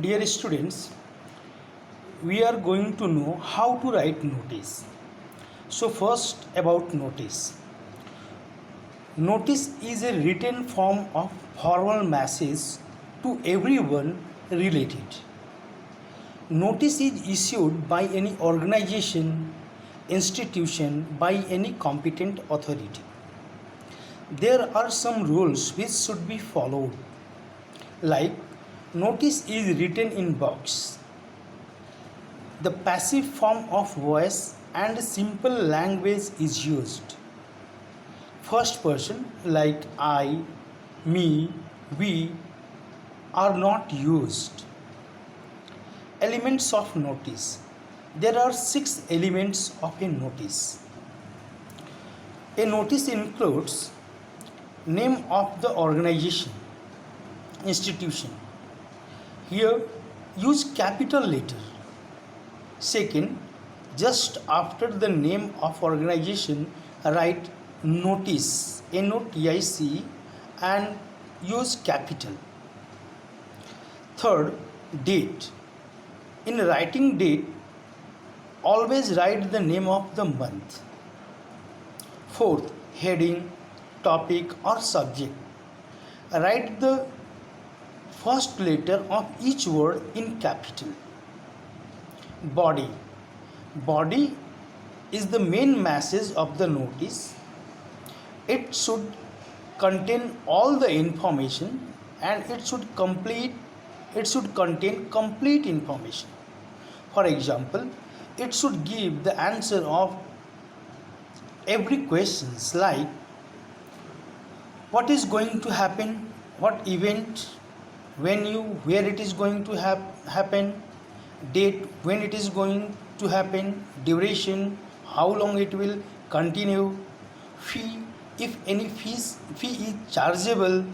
Dear students, we are going to know how to write notice. So first about notice. Notice is a written form of formal message to everyone related. Notice is issued by any organization, institution, by any competent authority. There are some rules which should be followed, like notice is written in box. The passive form of voice and simple language is used. First person like I, me, we are not used. Elements of notice. There are 6 elements of a notice. A notice includes name of the organization, institution. Here use capital letter. Second, just after the name of organization write notice, NOTIC, and use capital. Third, date. In writing date, always write the name of the month. Fourth, heading, topic or subject. Write the first letter of each word in capital. Body. Body is the main message of the notice. It should contain all the information and it should contain complete information. For example, it should give the answer of every questions like what is going to happen, what event, where it is going to happen, date, when it is going to happen, duration, how long it will continue, fee, if any fee is chargeable,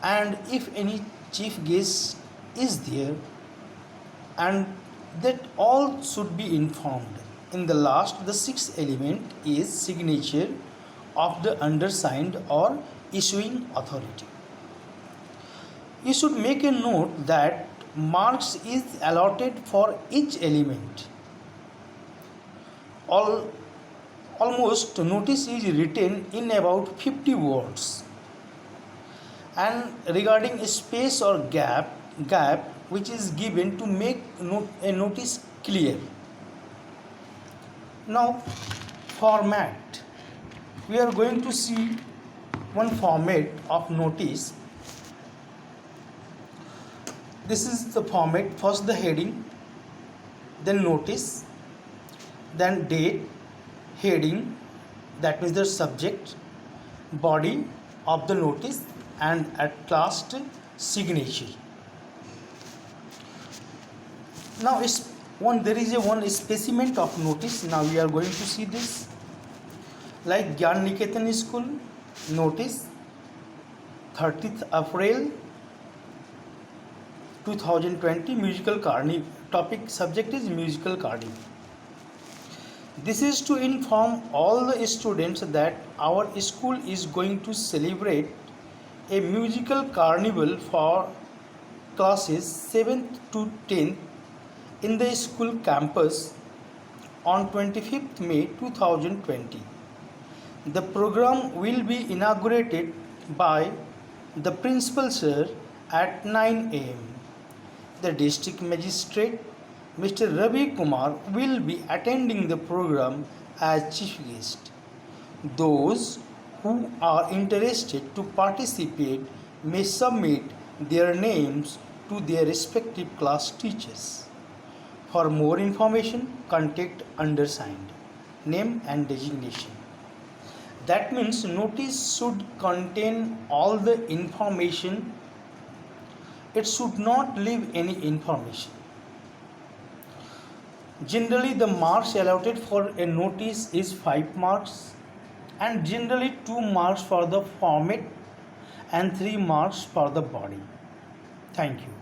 and if any chief guest is there, and that all should be informed. In the last, the 6th element is signature of the undersigned or issuing authority. You should make a note that marks is allotted for each element. Almost notice is written in about 50 words. And regarding space or gap which is given to make a notice clear. Now, format. We are going to see one format of notice. This is the format. First the heading, then notice, then date, heading, that means the subject, body of the notice, and at last signature. Now there is one specimen of notice. Now we are going to see this, like Gyan Niketan School notice 30th April 2020 musical carnival. Topic subject is musical carnival. This is to inform all the students that our school is going to celebrate a musical carnival for classes 7th to 10th in the school campus on 25th May 2020. The program will be inaugurated by the principal sir at 9 am. The district magistrate Mr. Ravi Kumar will be attending the program as chief guest. Those who are interested to participate may submit their names to their respective class teachers. For more information, contact undersigned. Name and designation. That means notice should contain all the information. It should not leave any information. Generally, the marks allotted for a notice is 5 marks, and generally 2 marks for the format and 3 marks for the body. Thank you.